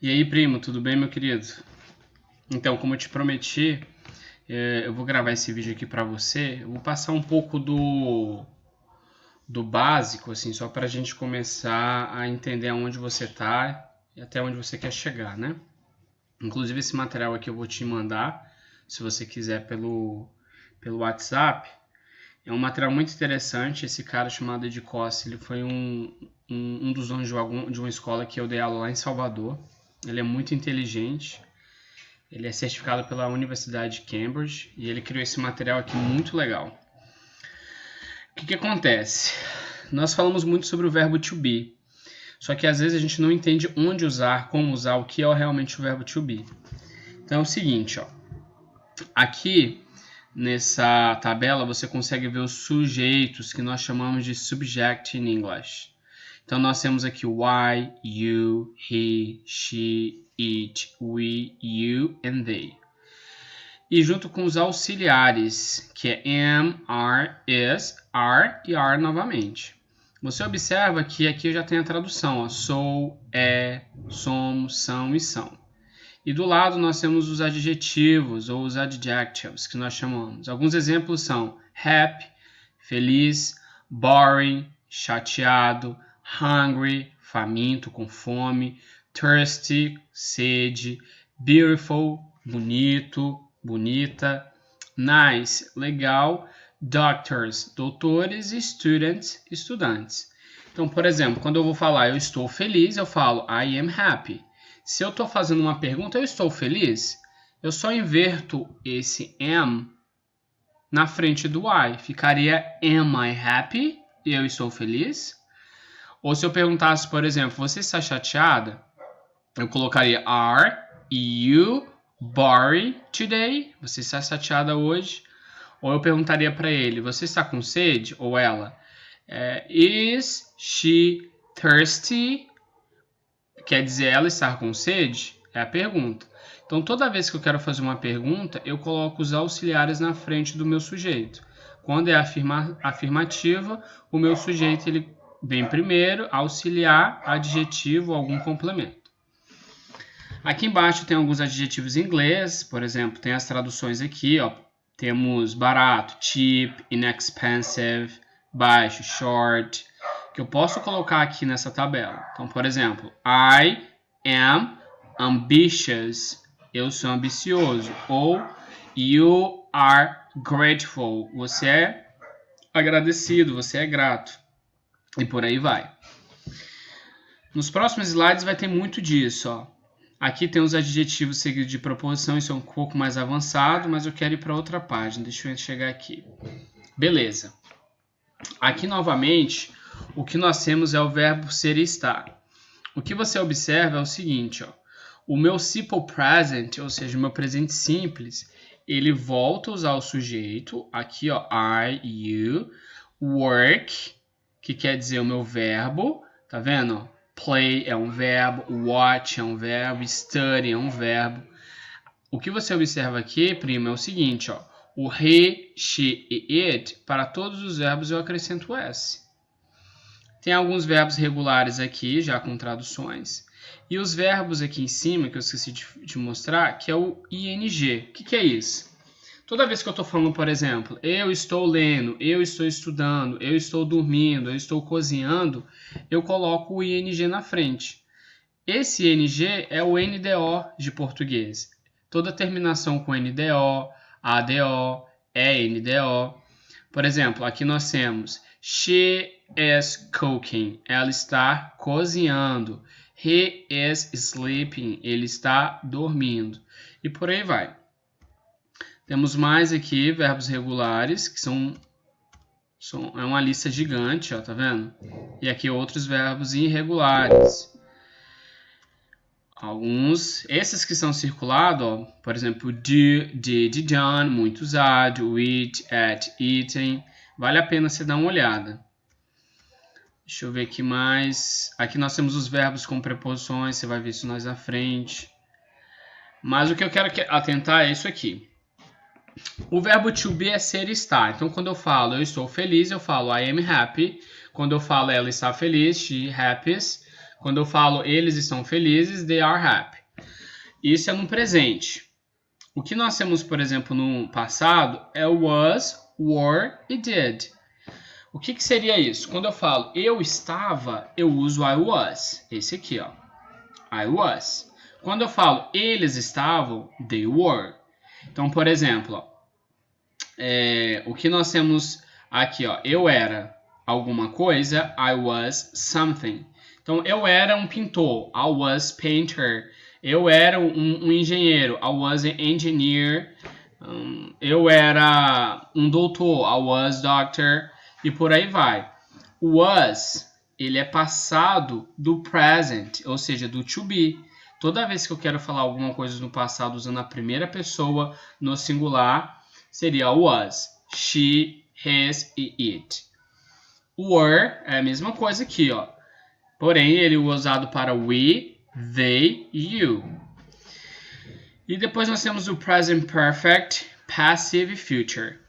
E aí, primo, tudo bem, meu querido? Então, como eu te prometi, eu vou gravar esse vídeo aqui pra você. Eu vou passar um pouco do básico, assim, só pra gente começar a entender aonde você tá e até onde você quer chegar, né? Inclusive, esse material aqui eu vou te mandar, se você quiser, pelo WhatsApp. É um material muito interessante. Esse cara chamado Ed Costa, ele foi um dos donos de uma escola que eu dei aula lá em Salvador. Ele é muito inteligente. Ele é certificado pela Universidade de Cambridge e ele criou esse material aqui muito legal. O que acontece? Nós falamos muito sobre o verbo to be, só que às vezes a gente não entende onde usar, como usar, o que é realmente o verbo to be. Então é o seguinte, ó. Aqui nessa tabela você consegue ver os sujeitos que nós chamamos de subject in English. Então nós temos aqui o I, you, he, she, it, we, you and they. E junto com os auxiliares, que é am, are, is, are e are novamente. Você observa que aqui eu já tenho a tradução, ó, sou, é, somos, são e são. E do lado nós temos os adjetivos ou os adjectives que nós chamamos. Alguns exemplos são happy, feliz, boring, chateado, hungry, faminto, com fome, thirsty, sede, beautiful, bonito, bonita, nice, legal, doctors, doutores e students, estudantes. Então, por exemplo, quando eu vou falar eu estou feliz, eu falo I am happy. Se eu estou fazendo uma pergunta, eu estou feliz? Eu só inverto esse am na frente do I. Ficaria am I happy? E eu estou feliz? Ou se eu perguntasse, por exemplo, você está chateada? Eu colocaria are you bored today? Você está chateada hoje? Ou eu perguntaria para ele, você está com sede? Ou ela, is she thirsty? Quer dizer, ela estar com sede? É a pergunta. Então, toda vez que eu quero fazer uma pergunta, eu coloco os auxiliares na frente do meu sujeito. Quando é afirmativa, o meu sujeito ele vem primeiro, auxiliar, adjetivo, algum complemento. Aqui embaixo tem alguns adjetivos em inglês, por exemplo, tem as traduções aqui, ó. Temos barato, cheap, inexpensive, baixo, short, que eu posso colocar aqui nessa tabela. Então, por exemplo, I am ambitious. Eu sou ambicioso. Ou you are grateful. Você é agradecido, você é grato. E por aí vai. Nos próximos slides vai ter muito disso, ó. Aqui tem os adjetivos seguidos de proposição, isso é um pouco mais avançado, mas eu quero ir para outra página. Deixa eu chegar aqui. Beleza. Aqui novamente, o que nós temos é o verbo ser e estar. O que você observa é o seguinte, ó. O meu simple present, ou seja, o meu presente simples, ele volta a usar o sujeito, aqui ó, I, you, work, que quer dizer o meu verbo, tá vendo? Play é um verbo, watch é um verbo, study é um verbo. O que você observa aqui, primo, é o seguinte, ó. O he, she e it, para todos os verbos eu acrescento s. Tem alguns verbos regulares aqui, já com traduções. E os verbos aqui em cima, que eu esqueci de mostrar, que é o ing. O que é isso? Toda vez que eu estou falando, por exemplo, eu estou lendo, eu estou estudando, eu estou dormindo, eu estou cozinhando, eu coloco o ing na frente. Esse ing é o NDO de português. Toda terminação com NDO, ADO, ENDO. Por exemplo, aqui nós temos she is cooking. Ela está cozinhando. He is sleeping. Ele está dormindo. E por aí vai. Temos mais aqui verbos regulares, que é uma lista gigante, ó, tá vendo? E aqui outros verbos irregulares. Alguns, esses que são circulados, ó, por exemplo, do, did, done, muito usado, eat, at, eaten, vale a pena você dar uma olhada. Deixa eu ver aqui mais. Aqui nós temos os verbos com preposições, você vai ver isso mais à frente. Mas o que eu quero atentar é isso aqui. O verbo to be é ser e estar. Então, quando eu falo eu estou feliz, eu falo I am happy. Quando eu falo ela está feliz, she happy. Quando eu falo eles estão felizes, they are happy. Isso é no presente. O que nós temos, por exemplo, no passado é was, were e did. O que seria isso? Quando eu falo eu estava, eu uso I was. Esse aqui, ó. I was. Quando eu falo eles estavam, they were. Então, por exemplo, ó, o que nós temos aqui, ó, eu era alguma coisa, I was something. Então, eu era um pintor, I was painter. Eu era um engenheiro, I was an engineer. Eu era um doutor, I was doctor. E por aí vai. O was, ele é passado do present, ou seja, do to be. Toda vez que eu quero falar alguma coisa no passado usando a primeira pessoa no singular, seria was, she, his e it. O were é a mesma coisa aqui, ó. Porém, ele é usado para we, they e you. E depois nós temos o present perfect, passive e future.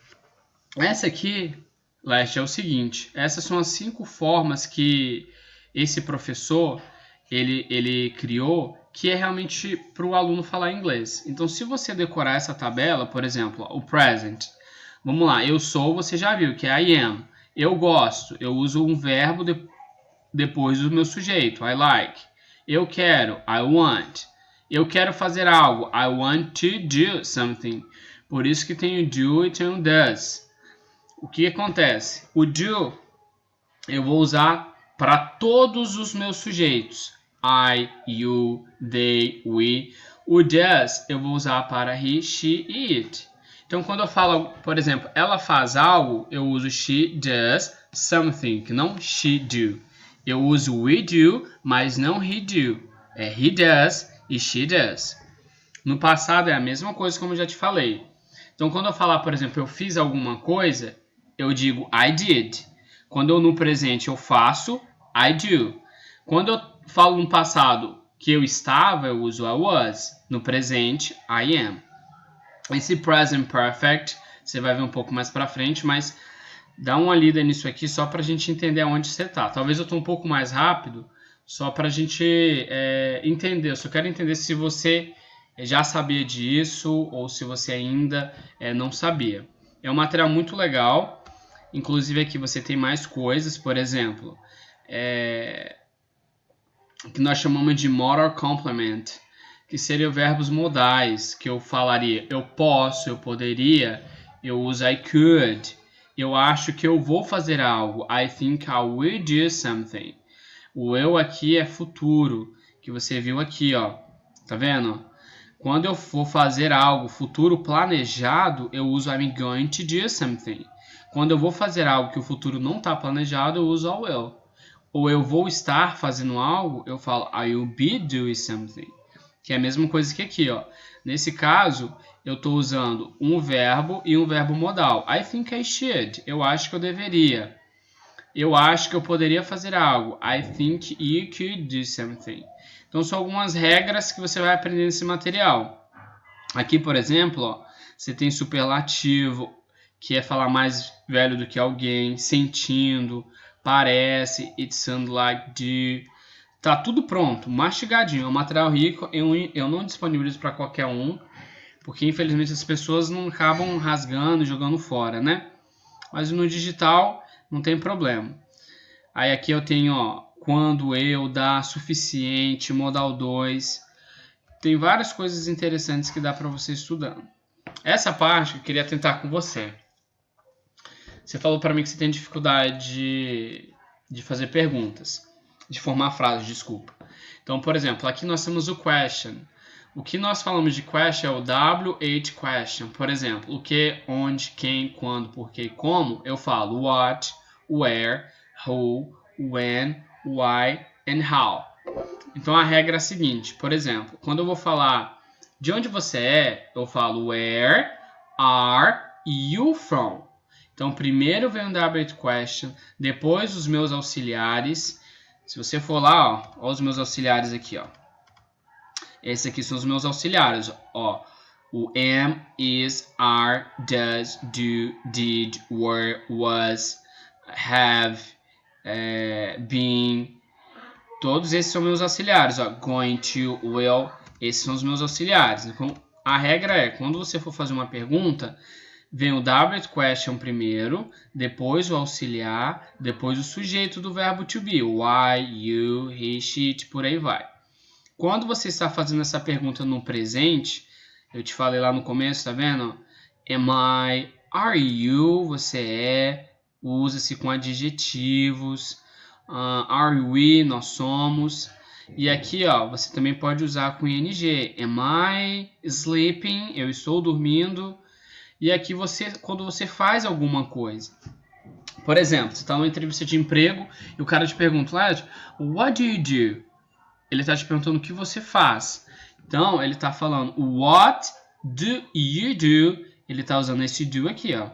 Essa aqui, Leste, é o seguinte. Essas são as 5 formas que esse professor ele criou, que é realmente para o aluno falar inglês. Então, se você decorar essa tabela, por exemplo, o present. Vamos lá, eu sou, você já viu, que é I am. Eu gosto, eu uso um verbo depois do meu sujeito, I like. Eu quero, I want. Eu quero fazer algo, I want to do something. Por isso que tem o do e tem o does. O que acontece? O do eu vou usar para todos os meus sujeitos. I, you, they, we. O does eu vou usar para he, she e it. Então, quando eu falo, por exemplo, ela faz algo, eu uso she does something, que não she do. Eu uso we do, mas não he do. É he does e she does. No passado é a mesma coisa, como eu já te falei. Então, quando eu falar, por exemplo, eu fiz alguma coisa, eu digo I did. Quando eu no presente eu faço, I do. Quando eu falo no passado que eu estava, eu uso I was. No presente, I am. Esse present perfect, você vai ver um pouco mais pra frente, mas dá uma lida nisso aqui só pra gente entender aonde você tá. Talvez eu tô um pouco mais rápido, só pra gente entender. Eu só quero entender se você já sabia disso ou se você ainda não sabia. É um material muito legal. Inclusive aqui você tem mais coisas, por exemplo, que nós chamamos de modal complement, que seriam verbos modais, que eu falaria eu posso, eu poderia, eu uso I could, eu acho que eu vou fazer algo, I think I will do something. O eu aqui é futuro, que você viu aqui, ó, tá vendo? Quando eu for fazer algo, futuro planejado, eu uso I'm going to do something. Quando eu vou fazer algo que o futuro não está planejado, eu uso I will. Ou eu vou estar fazendo algo, eu falo I will be doing something. Que é a mesma coisa que aqui, ó. Nesse caso, eu estou usando um verbo e um verbo modal. I think I should. Eu acho que eu deveria. Eu acho que eu poderia fazer algo. I think you could do something. Então, são algumas regras que você vai aprender nesse material. Aqui, por exemplo, ó, você tem superlativo, que é falar mais velho do que alguém, sentindo, parece, it sounds like do. Tá tudo pronto, mastigadinho, é um material rico, eu não disponibilizo para qualquer um, porque infelizmente as pessoas não acabam rasgando e jogando fora, né? Mas no digital não tem problema. Aí aqui eu tenho, ó, quando eu, dá, suficiente, modal 2. Tem várias coisas interessantes que dá para você estudando. Essa parte eu queria tentar com você. Você falou para mim que você tem dificuldade de fazer perguntas, de formar frases, desculpa. Então, por exemplo, aqui nós temos o question. O que nós falamos de question é o WH question. Por exemplo, o que, onde, quem, quando, porquê e como, eu falo what, where, who, when, why and how. Então a regra é a seguinte, por exemplo, quando eu vou falar de onde você é, eu falo where are you from? Então primeiro vem o WH question, depois os meus auxiliares. Se você for lá, ó os meus auxiliares aqui, ó. Esses aqui são os meus auxiliares, ó. O am, is, are, does, do, did, were, was, have, been. Todos esses são meus auxiliares, ó. Going to, will, esses são os meus auxiliares. Então, a regra é, quando você for fazer uma pergunta, vem o direct question primeiro, depois o auxiliar, depois o sujeito do verbo to be. Why, you, he, she, it, por aí vai. Quando você está fazendo essa pergunta no presente, eu te falei lá no começo, tá vendo? Am I, are you, você é, usa-se com adjetivos. Are we, nós somos. E aqui, ó, você também pode usar com ing. Am I sleeping? Eu estou dormindo. E aqui quando você faz alguma coisa. Por exemplo, você está numa entrevista de emprego e o cara te pergunta, what do you do? Ele está te perguntando o que você faz. Então, ele está falando what do you do? Ele está usando esse do aqui, ó.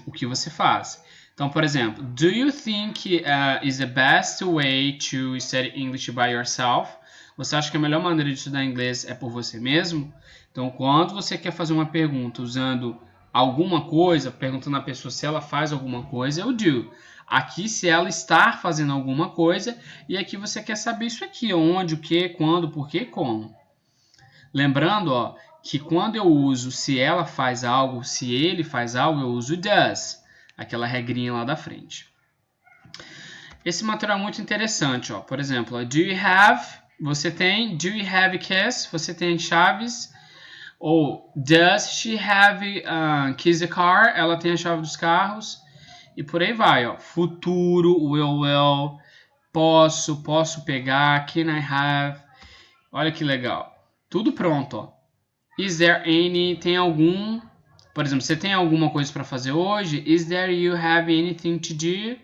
O que você faz. Então, por exemplo, do you think is the best way to study English by yourself? Você acha que a melhor maneira de estudar inglês é por você mesmo? Então, quando você quer fazer uma pergunta usando alguma coisa, perguntando à pessoa se ela faz alguma coisa, é o do. Aqui, se ela está fazendo alguma coisa, e aqui você quer saber isso aqui, onde, o que, quando, por que, como. Lembrando, ó, que quando eu uso se ela faz algo, se ele faz algo, eu uso does. Aquela regrinha lá da frente. Esse material é muito interessante, ó. Por exemplo, do you have, você tem, do you have keys, você tem chaves, ou does she have keys the car, ela tem a chave dos carros, e por aí vai, ó. Futuro, will, posso pegar, can I have, olha que legal. Tudo pronto, ó. Is there any, tem algum... Por exemplo, você tem alguma coisa para fazer hoje? Is there you have anything to do?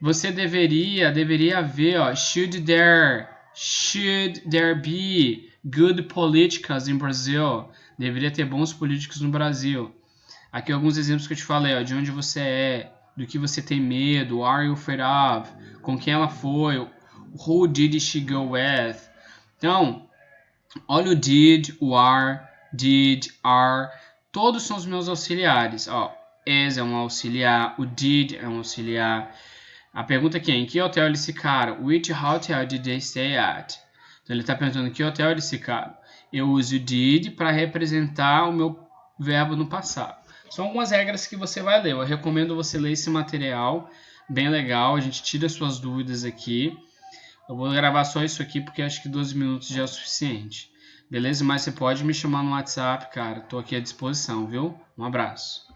Você deveria haver, ó, should there be good politics in Brazil? Deveria ter bons políticos no Brasil. Aqui alguns exemplos que eu te falei, ó, de onde você é, do que você tem medo, are you afraid of, com quem ela foi, who did she go with? Então, olha o did, o are, todos são os meus auxiliares. Ó, is é um auxiliar, o did é um auxiliar. A pergunta aqui é, em que hotel eles ficaram? Which hotel did they stay at? Então ele está perguntando em que hotel eles ficaram. Eu uso o did para representar o meu verbo no passado. São algumas regras que você vai ler. Eu recomendo você ler esse material, bem legal. A gente tira suas dúvidas aqui. Eu vou gravar só isso aqui porque acho que 12 minutos já é o suficiente. Beleza? Mas você pode me chamar no WhatsApp, cara. Tô aqui à disposição, viu? Um abraço.